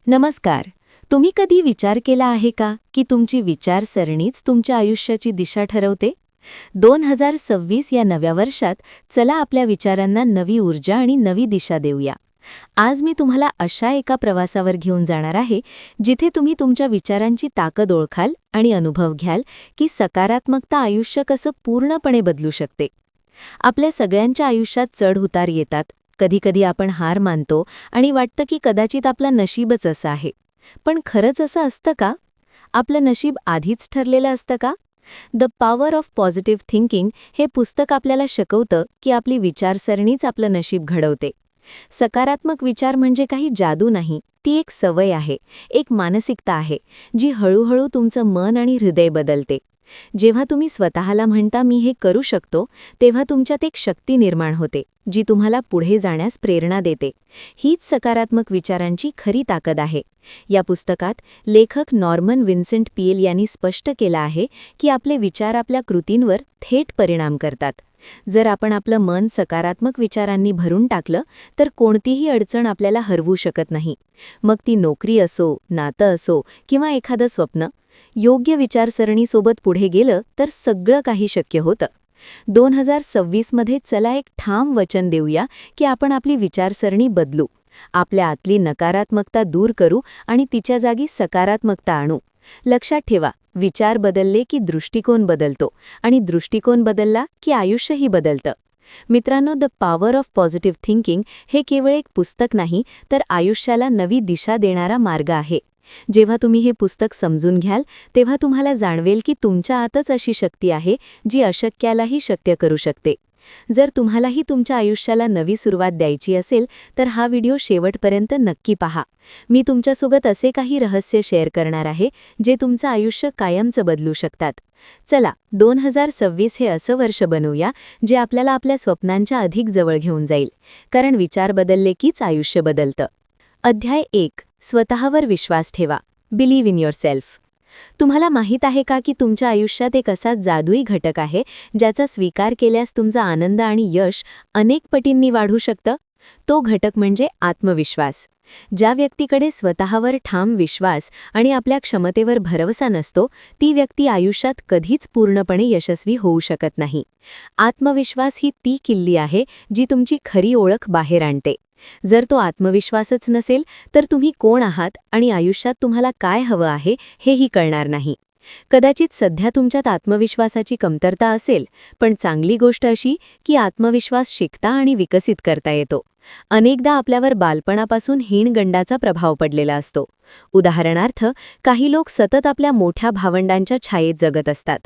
नमस्कार. तुम्ही कधी विचार केला आहे का की तुमची विचारसरणीच तुमच्या आयुष्याची दिशा ठरवते? 2026 या नव्या वर्षात चला आपल्या विचारांना नवी ऊर्जा आणि नवी दिशा देऊया. आज मी तुम्हाला अशा एका प्रवासावर घेऊन जाणार आहे जिथे तुम्ही तुमच्या विचारांची ताकद ओळखाल आणि अनुभव घ्याल की सकारात्मकता आयुष्य कसं पूर्णपणे बदलू शकते. आपल्या सगळ्यांच्या आयुष्यात चढ-उतार येतात. कधी-कधी आपण हार मानतो आणि वाटतं की कदाचित आपलं नशीबच असं आहे. पण खरंच असं असतं का? आपलं नशीब आधीच ठरलेलं असतं का? The power of positive thinking हे पुस्तक आपल्याला शिकवतं की आपली विचारसरणीच आपलं नशीब घडवते. सकारात्मक विचार म्हणजे काही जादू नाही, ती एक सवय आहे, एक मानसिकता आहे, जी हळूहळू तुमचं मन आणि हृदय बदलते. जेव्हा तुम्ही स्वतःला म्हणता मी हे करू शकतो, तेव्हा तुमच्यात एक शक्ती निर्माण होते, जी तुम्हाला पुढे जाण्यास प्रेरणा देते. हीच सकारात्मक विचारांची खरी ताकद आहे. या पुस्तकात लेखक नॉर्मन विन्सेंट पीएल यांनी स्पष्ट केलं आहे की आपले विचार आपल्या कृतींवर थेट परिणाम करतात. जर आपण आपलं मन सकारात्मक विचारांनी भरून टाकलं तर कोणतीही अडचण आपल्याला हरवू शकत नाही. मग ती नोकरी असो, नातं असो किंवा एखादं स्वप्न, योग्य विचारसरणीसोबत पुढे गेलं तर सगळं काही शक्य होतं. 2026 मध्ये चला एक ठाम वचन देऊया की आपण आपली विचारसरणी बदलू, आपल्या आतली नकारात्मकता दूर करू आणि तिच्या जागी सकारात्मकता आणू. लक्षात ठेवा, विचार बदलले की दृष्टिकोन बदलतो आणि दृष्टिकोन बदलला की आयुष्यही बदलतं. मित्रांनो, the power of positive thinking हे केवळ एक पुस्तक नाही तर आयुष्याला नवी दिशा देणारा मार्ग आहे. जेव्हा तुम्ही हे पुस्तक समजून घ्याल तेव्हा तुम्हाला जाणवेल की तुमच्या आतच अशी शक्ती आहे जी अशक्यालाही शक्य करू शकते. जर तुम्हालाही तुमच्या आयुष्याला नवी सुरुवात द्यायची असेल तर हा व्हिडिओ शेवटपर्यंत नक्की पहा. मी तुमच्यासोबत असे काही रहस्य शेअर करणार आहे जे तुमचं आयुष्य कायमचं बदलू शकतात. चला 2026 हे असं वर्ष बनवूया जे आपल्याला आपल्या स्वप्नांच्या अधिक जवळ घेऊन जाईल, कारण विचार बदलले कीच आयुष्य बदलतं. अध्याय 1. स्वतःवर विश्वास ठेवा. Believe in yourself. तुम्हाला माहीत आहे का की तुमच्या आयुष्यात एक असा जादुई घटक आहे ज्याचा स्वीकार केल्यास तुमचा आनंद आणि यश अनेक पटींनी वाढू शकतं? तो घटक म्हणजे आत्मविश्वास. ज्या व्यक्तीकडे स्वतःवर ठाम विश्वास आणि आपल्या क्षमतेवर भरवसा नसतो, ती व्यक्ती आयुष्यात कधीच पूर्णपणे यशस्वी होऊ शकत नाही. आत्मविश्वास ही ती किल्ली आहे जी तुमची खरी ओळख बाहेर आणते. जर तो आत्मविश्वासच नसेल तर तुम्ही कोण आहात आणि आयुष्यात तुम्हाला काय हवं आहे हेही कळणार नाही. कदाचित सध्या तुमच्यात आत्मविश्वासाची कमतरता असेल, पण चांगली गोष्ट अशी की आत्मविश्वास शिकता आणि विकसित करता येतो. अनेकदा आपल्यावर बालपणापासून हीणगंडाचा प्रभाव पडलेला असतो. उदाहरणार्थ, काही लोक सतत आपल्या मोठ्या भावंडांच्या छायेत जगत असतात.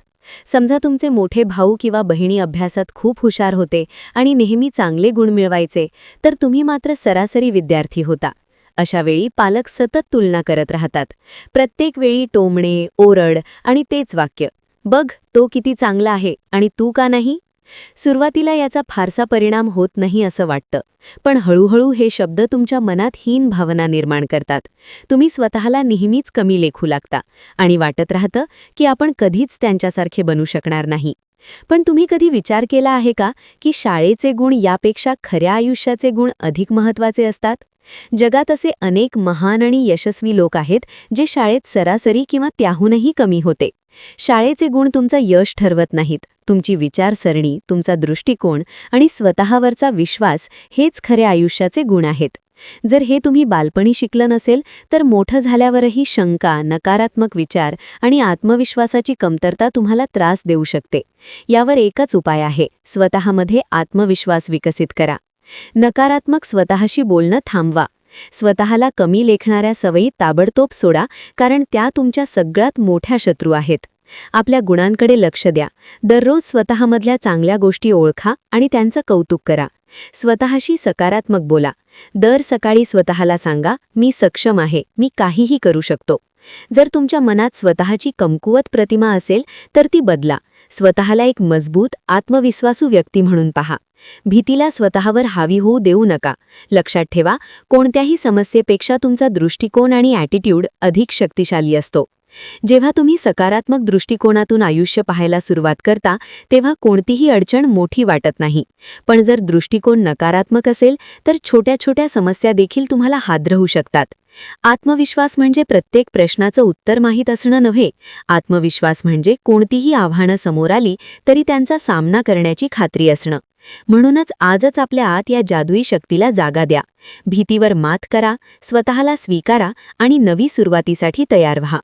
समजा तुमचे मोठे भाऊ किंवा बहिणी अभ्यासात खूप हुशार होते आणि नेहमी चांगले गुण मिळवायचे, तर तुम्ही मात्र सरासरी विद्यार्थी होता. अशा वेळी पालक सतत तुलना करत राहतात. प्रत्येक वेळी टोमणे, ओरड आणि तेच वाक्य, बघ तो किती चांगला आहे आणि तू का नाही? सुरुवातीला याचा फारसा परिणाम होत नाही असं वाटतं, पण हळूहळू हे शब्द तुमच्या मनात हीन भावना निर्माण करतात. तुम्ही स्वतःला नेहमीच कमी लेखू लागता आणि वाटत राहतं की आपण कधीच त्यांच्यासारखे बनू शकणार नाही. पण तुम्ही कधी विचार केला आहे का की शाळेचे गुण यापेक्षा खऱ्या आयुष्याचे गुण अधिक महत्त्वाचे असतात? जगात असे अनेक महान आणि यशस्वी लोक आहेत जे शाळेत सरासरी किंवा त्याहूनही कमी होते. शाळेचे गुण तुमचं यश ठरवत नाहीत. तुमची विचारसरणी, तुमचा दृष्टिकोन आणि स्वतःवरचा विश्वास हेच खऱ्या आयुष्याचे गुण आहेत. जर हे तुम्ही बालपणी शिकलं नसेल तर मोठं झाल्यावरही शंका, नकारात्मक विचार आणि आत्मविश्वासाची कमतरता तुम्हाला त्रास देऊ शकते. यावर एकच उपाय आहे, स्वतःमध्ये आत्मविश्वास विकसित करा. नकारात्मक स्वतःशी बोलणं थांबवा. स्वतःला कमी लेखणाऱ्या सवयी ताबडतोब सोडा, कारण त्या तुमच्या सगळ्यात मोठ्या शत्रू आहेत. आपल्या गुणांकडे लक्ष द्या. दररोज स्वतःमधल्या चांगल्या गोष्टी ओळखा आणि त्यांचं कौतुक करा. स्वतःशी सकारात्मक बोला. दर सकाळी स्वतःला सांगा, मी सक्षम आहे, मी काहीही करू शकतो. जर तुमच्या मनात स्वतःची कमकुवत प्रतिमा असेल तर ती बदला. स्वतःला एक मजबूत, आत्मविश्वासू व्यक्ती म्हणून पहा. भीतीला स्वतःवर हावी होऊ देऊ नका. लक्षात ठेवा, कोणत्याही समस्येपेक्षा तुमचा दृष्टिकोन आणि ॲटिट्यूड अधिक शक्तिशाली असतो. जेव्हा तुम्ही सकारात्मक दृष्टिकोनातून आयुष्य पाहायला सुरुवात करता तेव्हा कोणतीही अडचण मोठी वाटत नाही. पण जर दृष्टिकोन नकारात्मक असेल तर छोट्या छोट्या समस्या देखील तुम्हाला हादरवू शकतात. आत्मविश्वास म्हणजे प्रत्येक प्रश्नाचं उत्तर माहीत असणं नव्हे. आत्मविश्वास म्हणजे कोणतीही आव्हानं समोर आली तरी त्यांचा सामना करण्याची खात्री असणं. म्हणूनच आजच आपल्या आत या जादुई शक्तीला जागा द्या. भीतीवर मात करा, स्वतःला स्वीकारा आणि नवी सुरुवातीसाठी तयार व्हा.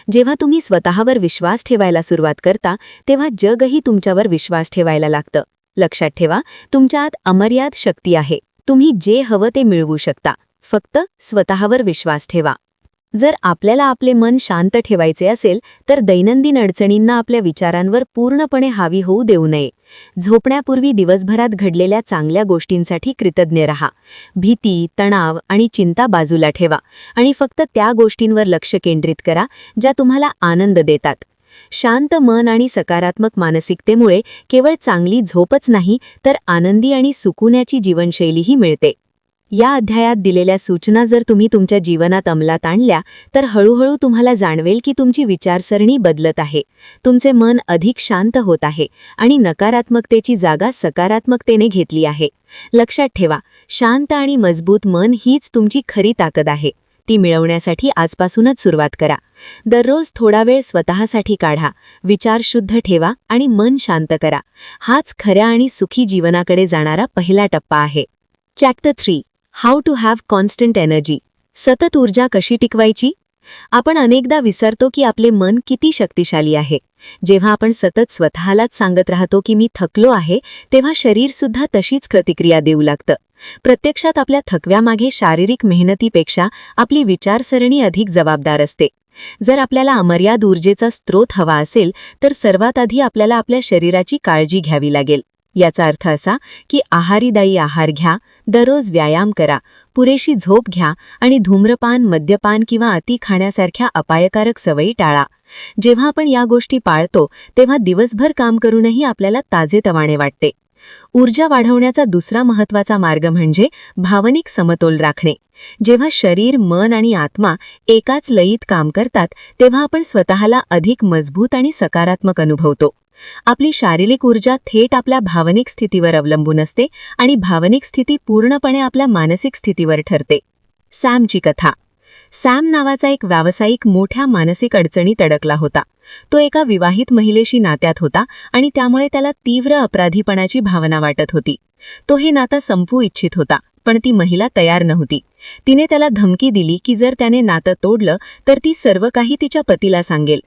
जेव्हा तुम्ही स्वतःवर विश्वास ठेवायला सुरुवात करता तेव्हा जगही तुमच्यावर विश्वास ठेवायला लागतं. लक्षात ठेवा, तुमच्या आत अमर्याद शक्ती आहे. तुम्ही जे हवं ते मिळवू शकता. फक्त स्वतःवर विश्वास ठेवा. जर आपल्याला आपले मन शांत ठेवायचे असेल तर दैनंदिन अडचणींना आपल्या विचारांवर पूर्णपणे हावी होऊ देऊ नये. झोपण्यापूर्वी दिवसभरात घडलेल्या चांगल्या गोष्टींसाठी कृतज्ञ रहा. भीती, तणाव आणि चिंता बाजूला ठेवा आणि फक्त त्या गोष्टींवर लक्ष केंद्रित करा ज्या तुम्हाला आनंद देतात. शांत मन आणि सकारात्मक मानसिकतेमुळे केवळ चांगली झोपच नाही तर आनंदी आणि सुकून्याची जीवनशैलीही मिळते. या अध्यायात दिलेल्या सूचना जर तुम्ही तुमच्या जीवनात अंमलात आणल्या तर हळूहळू तुम्हाला जाणवेल की तुमची विचारसरणी बदलत आहे. तुमचे मन अधिक शांत होत आहे आणि नकारात्मकतेची जागा सकारात्मकतेने घेतली आहे. लक्षात ठेवा, शांत आणि मजबूत मन हीच तुमची खरी ताकद आहे. ती मिळवण्यासाठी आजपासूनच सुरुवात करा. दररोज थोडा वेळ स्वतःसाठी काढा, विचार शुद्ध ठेवा आणि मन शांत करा. हाच खऱ्या आणि सुखी जीवनाकडे जाणारा पहिला टप्पा आहे. Chapter 3, how to have constant energy. सतत ऊर्जा कशी टिकवायची? आपण अनेकदा विसरतो की आपले मन किती शक्तिशाली आहे. जेव्हा आपण सतत स्वतःलाच सांगत राहतो की मी थकलो आहे, तेव्हा शरीरसुद्धा तशीच प्रतिक्रिया देऊ लागतं. प्रत्यक्षात आपल्या थकव्यामागे शारीरिक मेहनतीपेक्षा आपली विचारसरणी अधिक जबाबदार असते. जर आपल्याला अमर्याद ऊर्जेचा स्रोत हवा असेल तर सर्वात आधी आपल्याला आपल्या शरीराची काळजी घ्यावी लागेल. याचा अर्थ असा की आहारीदायी आहार घ्या, दररोज व्यायाम करा, पुरेशी झोप घ्या आणि धूम्रपान, मद्यपान किंवा अति खाण्यासारख्या अपायकारक सवयी टाळा. जेव्हा आपण या गोष्टी पाळतो तेव्हा दिवसभर काम करूनही आपल्याला ताजेतवाने वाटते. ऊर्जा वाढवण्याचा दुसरा महत्त्वाचा मार्ग म्हणजे भावनिक समतोल राखणे. जेव्हा शरीर, मन आणि आत्मा एकाच लयीत काम करतात तेव्हा आपण स्वतःला अधिक मजबूत आणि सकारात्मक अनुभवतो. आपली शारीरिक ऊर्जा थेट आपल्या भावनिक स्थितीवर अवलंबून असते आणि भावनिक स्थिती पूर्णपणे आपल्या मानसिक स्थितीवर ठरते. सॅमची कथा. सॅम नावाचा एक व्यावसायिक मोठ्या मानसिक अडचणीत अडकला होता. तो एका विवाहित महिलेशी नात्यात होता आणि त्यामुळे त्याला तीव्र अपराधीपणाची भावना वाटत होती. तो हे नातं संपवू इच्छित होता, पण ती महिला तयार नव्हती. तिने त्याला धमकी दिली की जर त्याने नातं तोडलं तर ती सर्व काही तिच्या पतीला सांगेल.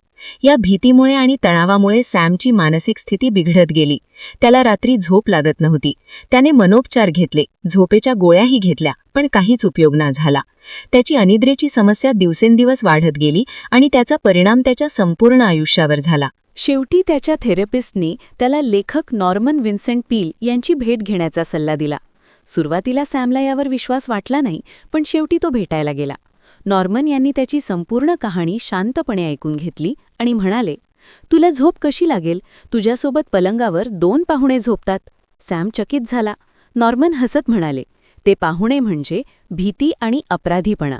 या भीतीमुळे आणि तणावामुळे सॅमची मानसिक स्थिती बिघडत गेली. त्याला रात्री झोप लागत नव्हती. त्याने मनोपचार घेतले, झोपेच्या गोळ्याही घेतल्या, पण काहीच उपयोग न झाला. त्याची अनिद्रेची समस्या दिवसेंदिवस वाढत गेली आणि त्याचा परिणाम त्याच्या संपूर्ण आयुष्यावर झाला. शेवटी त्याच्या थेरपिस्टनी त्याला लेखक नॉर्मन विन्सेंट पील यांची भेट घेण्याचा सल्ला दिला. सुरुवातीला सॅमला यावर विश्वास वाटला नाही, पण शेवटी तो भेटायला गेला. नॉर्मन यांनी त्याची संपूर्ण कहाणी शांतपणे ऐकून घेतली आणि म्हणाले, तुला झोप कशी लागेल? तुझ्यासोबत पलंगावर 2 पाहुणे झोपतात. सॅम चकित झाला. नॉर्मन हसत म्हणाले, ते पाहुणे म्हणजे भीती आणि अपराधीपणा.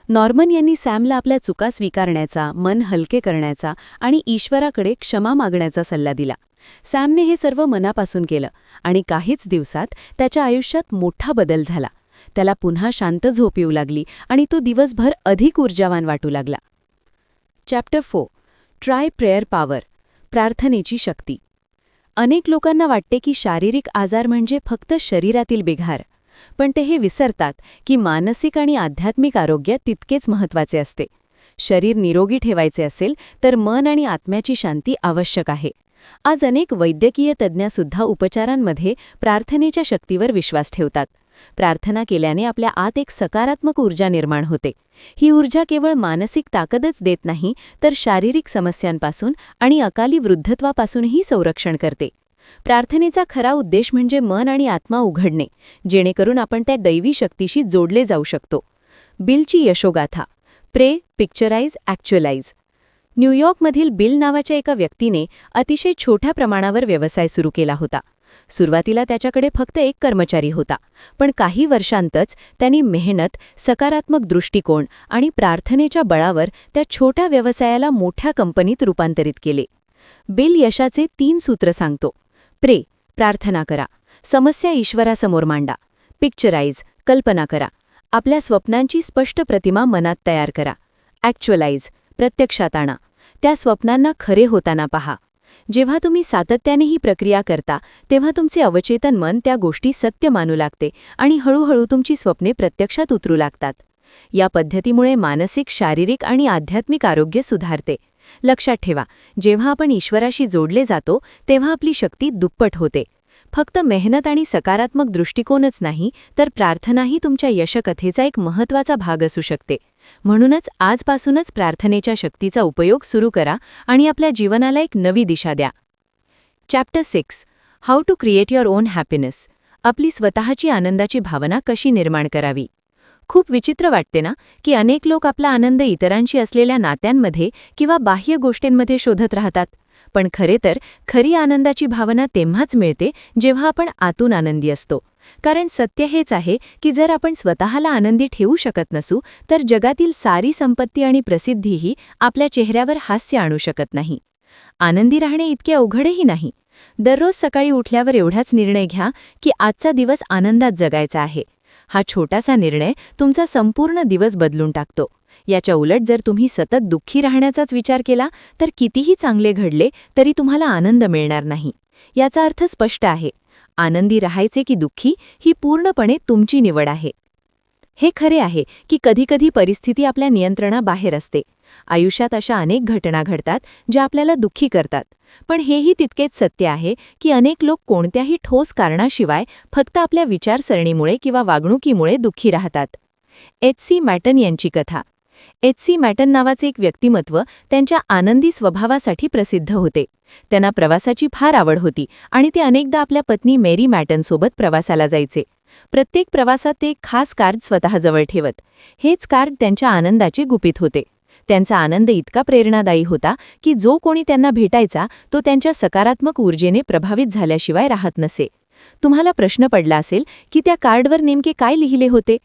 नॉर्मन यांनी सॅमला आपल्या चुका स्वीकारण्याचा, मन हलके करण्याचा आणि ईश्वराकडे क्षमा मागण्याचा सल्ला दिला. सॅमने हे सर्व मनापासून केलं आणि काहीच दिवसात त्याच्या आयुष्यात मोठा बदल झाला. त्याला पुन्हा शांत झोप येऊ लागली आणि तो दिवसभर अधिक ऊर्जावान वाटू लागला. Chapter 4, try prayer power. प्रार्थनेची शक्ती. अनेक लोकांना वाटते की शारीरिक आजार म्हणजे फक्त शरीरातील बिघार, पण ते हे विसरतात की मानसिक आणि आध्यात्मिक आरोग्य तितकेच महत्त्वाचे असते. शरीर निरोगी ठेवायचे असेल तर मन आणि आत्म्याची शांती आवश्यक आहे. आज अनेक वैद्यकीय तज्ज्ञसुद्धा उपचारांमध्ये प्रार्थनेच्या शक्तीवर विश्वास ठेवतात. प्रार्थना केल्याने आपल्या आत एक सकारात्मक ऊर्जा निर्माण होते. ही ऊर्जा केवळ मानसिक ताकदच देत नाही तर शारीरिक समस्यांपासून आणि अकाली वृद्धत्वापासूनही संरक्षण करते. प्रार्थनेचा खरा उद्देश म्हणजे मन आणि आत्मा उघडणे, जेणेकरून आपण त्या दैवी शक्तीशी जोडले जाऊ शकतो. बिलची यशोगाथा. प्रे, पिक्चराइज, ॲक्च्युअलाइज. न्यूयॉर्कमधील बिल नावाच्या एका व्यक्तीने अतिशय छोट्या प्रमाणावर व्यवसाय सुरू केला होता. सुरुवातीला त्याच्याकडे फक्त 1 कर्मचारी होता, पण काही वर्षांतच त्यांनी मेहनत, सकारात्मक दृष्टिकोन आणि प्रार्थनेच्या बळावर त्या छोट्या व्यवसायाला मोठ्या कंपनीत रूपांतरित केले. बिल यशाचे 3 सूत्र सांगतो. प्रे, प्रार्थना करा. समस्या ईश्वरासमोर मांडा. पिक्चराइज, कल्पना करा. आपल्या स्वप्नांची स्पष्ट प्रतिमा मनात तयार करा. ॲक्च्युअलाइज, प्रत्यक्षात आणा. त्या स्वप्नांना खरे होताना पहा. जेव्हा तुम्ही सातत्याने ही प्रक्रिया करता तेव्हा तुमचे अवचेतन मन त्या गोष्टी सत्य मानू लागते आणि हळूहळू तुमची स्वप्ने प्रत्यक्षात उतरू लागतात. या पद्धतीमुळे मानसिक, शारीरिक आणि आध्यात्मिक आरोग्य सुधारते. लक्षात ठेवा, जेव्हा आपण ईश्वराशी जोडले जातो तेव्हा आपली शक्ती दुप्पट होते. फक्त मेहनत आणि सकारात्मक दृष्टिकोनच नाही तर प्रार्थनाही तुमच्या यशकथेचा एक महत्त्वाचा भाग असू शकते. म्हणूनच आजपासूनच प्रार्थनेच्या शक्तीचा उपयोग सुरू करा आणि आपल्या जीवनाला एक नवी दिशा द्या. Chapter 6. How to create your own happiness. आपली स्वतःची आनंदाची भावना कशी निर्माण करावी. खूप विचित्र वाटते ना की अनेक लोक आपला आनंद इतरांशी असलेल्या नात्यांमध्ये किंवा बाह्य गोष्टींमध्ये शोधत राहतात. पण खरे तर खरी आनंदाची भावना तेव्हाच मिळते जेव्हा आपण आतून आनंदी असतो. कारण सत्य हेच आहे की जर आपण स्वतःला आनंदी ठेवू शकत नसू तर जगातील सारी संपत्ती आणि प्रसिद्धीही आपल्या चेहऱ्यावर हास्य आणू शकत नाही. आनंदी राहणे इतके अवघडही नाही. दररोज सकाळी उठल्यावर एवढाच निर्णय घ्या की आजचा दिवस आनंदात जगायचा आहे. हा छोटासा निर्णय तुमचा संपूर्ण दिवस बदलून टाकतो. याच्या उलट जर तुम्ही सतत दुःखी राहण्याचाच विचार केला तर कितीही चांगले घडले तरी तुम्हाला आनंद मिळणार नाही. याचा अर्थ स्पष्ट आहे. आनंदी राहायचे की दुःखी ही पूर्णपणे तुमची निवड आहे. हे खरे आहे की कधीकधी परिस्थिती आपल्या नियंत्रणाबाहेर असते. आयुष्यात अशा अनेक घटना घडतात ज्या आपल्याला दुःखी करतात. पण हेही तितकेच सत्य आहे की अनेक लोक कोणत्याही ठोस कारणाशिवाय फक्त आपल्या विचारसरणीमुळे किंवा वागणुकीमुळे दुःखी राहतात. एच.सी. मॅटन यांची कथा. एच.सी. मॅटन नावाचे एक व्यक्तिमत्व त्यांच्या आनंदी स्वभावासाठी प्रसिद्ध होते. त्यांना प्रवासाची फार आवड होती आणि ते अनेकदा आपल्या पत्नी मेरी मॅटनसोबत प्रवासाला जायचे. प्रत्येक प्रवासात ते एक खास कार्ड स्वतःजवळ ठेवत. हेच कार्ड त्यांच्या आनंदाचे गुपित होते. त्यांचा आनंद इतका प्रेरणादायी होता की जो कोणी त्यांना भेटायचा तो त्यांच्या सकारात्मक ऊर्जेने प्रभावित झाल्याशिवाय राहत नसे. तुम्हाला प्रश्न पडला असेल की त्या कार्डवर नेमके काय लिहिले होते.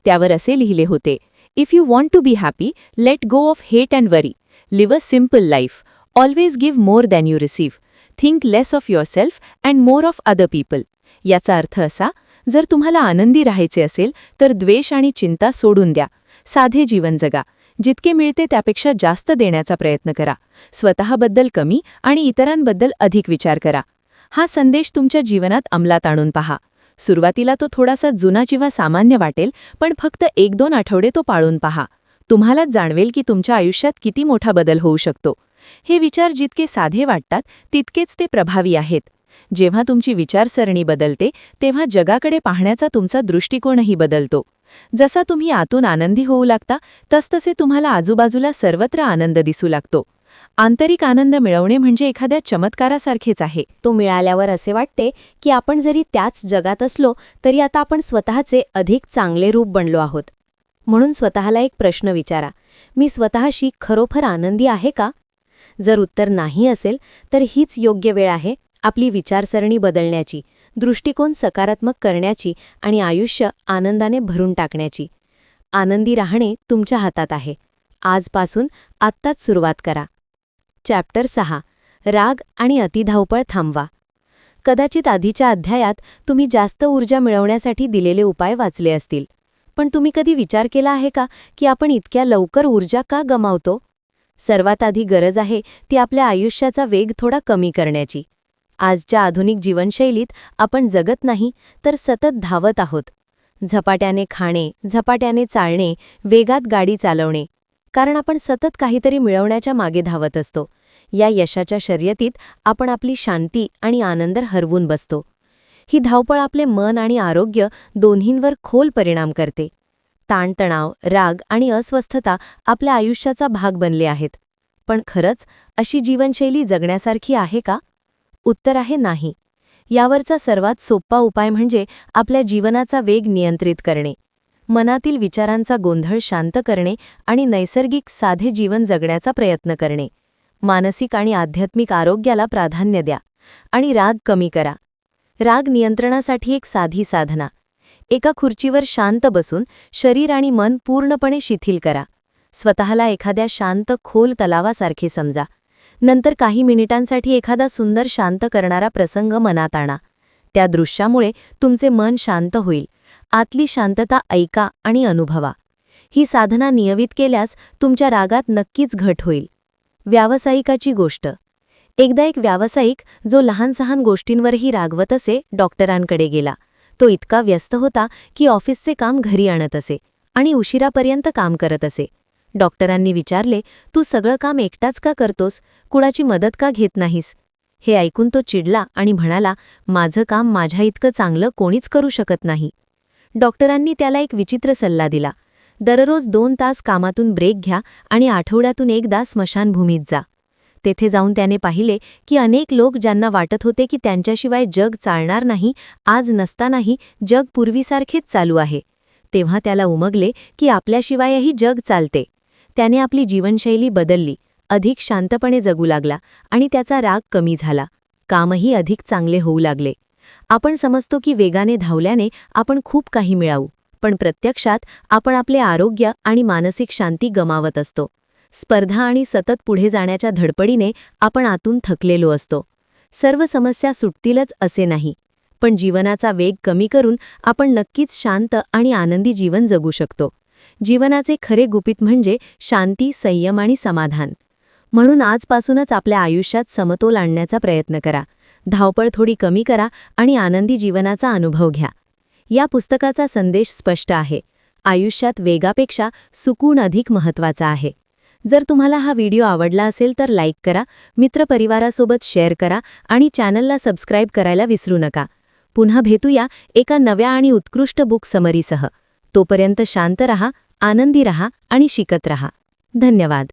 त्यावर असे लिहिले होते, if you want to be happy, let go of hate and worry, live a simple life, always give more than you receive, think less of yourself and more of other people. याचा अर्थ असा, जर तुम्हाला आनंदी राहायचे असेल तर द्वेष आणि चिंता सोडून द्या. साधे जीवन जगा. जितके मिळते त्यापेक्षा जास्त देण्याचा प्रयत्न करा. स्वतःबद्दल कमी आणि इतरांबद्दल अधिक विचार करा. हा संदेश तुमच्या जीवनात अंमलात आणून पहा. सुरुवातीला तो थोडासा जुना किंवा सामान्य वाटेल, पण फक्त 1-2 आठवडे तो पाळून पहा. तुम्हालाच जाणवेल की तुमच्या आयुष्यात किती मोठा बदल होऊ शकतो. हे विचार जितके साधे वाटतात तितकेच ते प्रभावी आहेत. जेव्हा तुमची विचारसरणी बदलते तेव्हा जगाकडे पाहण्याचा तुमचा दृष्टिकोनही बदलतो. जसा तुम्ही आतून आनंदी होऊ लागता तसतसे तुम्हाला आजूबाजूला सर्वत्र आनंद दिसू लागतो. आंतरिक आनंद मिळवणे म्हणजे एखाद्या चमत्कारासारखेच आहे. तो मिळाल्यावर असे वाटते की आपण जरी त्याच जगात असलो तरी आता आपण स्वतःचे अधिक चांगले रूप बनलो आहोत. म्हणून स्वतःला एक प्रश्न विचारा, मी स्वतःशी खरोखर आनंदी आहे का? जर उत्तर नाही असेल तर हीच योग्य वेळ आहे आपली विचारसरणी बदलण्याची, दृष्टिकोन सकारात्मक करण्याची आणि आयुष्य आनंदाने भरून टाकण्याची. आनंदी राहणे तुमच्या हातात आहे. आजपासून आत्ताच सुरुवात करा. चॅप्टर 6. राग आणि अतिधावपळ थांबवा. कदाचित आधीच्या अध्यायात तुम्ही जास्त ऊर्जा मिळवण्यासाठी दिलेले उपाय वाचले असतील. पण तुम्ही कधी विचार केला आहे का की आपण इतक्या लवकर ऊर्जा का गमावतो? सर्वात आधी गरज आहे ती आपल्या आयुष्याचा वेग थोडा कमी करण्याची. आजच्या आधुनिक जीवनशैलीत आपण जगत नाही तर सतत धावत आहोत. झपाट्याने खाणे, झपाट्याने चालणे, वेगात गाडी चालवणे. कारण आपण सतत काहीतरी मिळवण्याच्या मागे धावत असतो. या यशाच्या शर्यतीत आपण आपली शांती आणि आनंद हरवून बसतो. ही धावपळ आपले मन आणि आरोग्य दोन्हींवर खोल परिणाम करते. ताणतणाव, राग आणि अस्वस्थता आपल्या आयुष्याचा भाग बनले आहेत. पण खरंच अशी जीवनशैली जगण्यासारखी आहे का? उत्तर आहे नाही. यावरचा सर्वात सोपा उपाय म्हणजे आपल्या जीवनाचा वेग नियंत्रित करणे. मनातील विचारांचा गोंधळ शांत करणे आणि नैसर्गिक साधे जीवन जगण्याचा प्रयत्न करणे. मानसिक आणि आध्यात्मिक आरोग्याला प्राधान्य द्या आणि राग कमी करा. राग नियंत्रणासाठी एक साधी साधना. एका खुर्चीवर शांत बसून शरीर आणि मन पूर्णपणे शिथिल करा. स्वतःला एखाद्या शांत खोल तलावासारखे समजा. नंतर काही मिनिटांसाठी एखादा सुंदर शांत करणारा प्रसंग मनात आणा. त्या दृश्यामुळे तुमचे मन शांत होईल आतली शांतता ऐका आणि अनुभवा. ही साधना नियमित केल्यास तुमच्या रागात नक्कीच घट होईल. व्यावसायिकाची गोष्ट. एकदा एक व्यावसायिक जो लहान-सहान गोष्टींवरही रागवत असे, डॉक्टरांकडे गेला. तो इतका व्यस्त होता की ऑफिसचे काम घरी आणत असे आणि उशिरापर्यंत काम करत असे. डॉक्टरांनी विचारले, तू सगळं काम एकटाच का करतोस? कुणाची मदत का घेत नाहीस? हे ऐकून तो चिडला आणि म्हणाला, माझं काम माझ्या इतकं चांगलं कोणीच करू शकत नाही. डॉक्टरांनी त्याला एक विचित्र सल्ला दिला. दररोज 2 तास कामातून ब्रेक घ्या आणि आठवड्यातून एकदा स्मशानभूमीत जा. तेथे जाऊन त्याने पाहिले की अनेक लोक ज्यांना वाटत होते की त्यांच्याशिवाय जग चालणार नाही, आज नसतानाही जग पूर्वीसारखेच चालू आहे. तेव्हा त्याला उमगले की आपल्याशिवायही जग चालते. त्याने आपली जीवनशैली बदलली, अधिक शांतपणे जगू लागला आणि त्याचा राग कमी झाला. कामही अधिक चांगले होऊ लागले. आपण समजतो की वेगाने धावल्याने आपण खूप काही मिळवू, पण प्रत्यक्षात आपण आपले आरोग्य आणि मानसिक शांती गमावत असतो. स्पर्धा आणि सतत पुढे जाण्याच्या धडपडीने आपण आतून थकलेलो असतो. सर्व समस्या सुटतीलच असे नाही, पण जीवनाचा वेग कमी करून आपण नक्कीच शांत आणि आनंदी जीवन जगू शकतो. जीवनाचे खरे गुपित म्हणजे शांती, संयम आणि समाधान. म्हणून आजपासूनच आपल्या आयुष्यात समतोल आणण्याचा प्रयत्न करा. धावपळ थोडी कमी करा आणि आनंदी जीवनाचा अनुभव घ्या. या पुस्तकाचा संदेश स्पष्ट आहे. आयुष्यात वेगापेक्षा सुकून अधिक महत्त्वाचा आहे. जर तुम्हाला हा व्हिडिओ आवडला असेल तर लाईक करा, मित्रपरिवारासोबत शेअर करा आणि चॅनलला सबस्क्राईब करायला विसरू नका. पुन्हा भेटूया एका नव्या आणि उत्कृष्ट बुक समरीसह. तोपर्यंत शांत रहा, आनंदी रहा आणि शिकत रहा. धन्यवाद.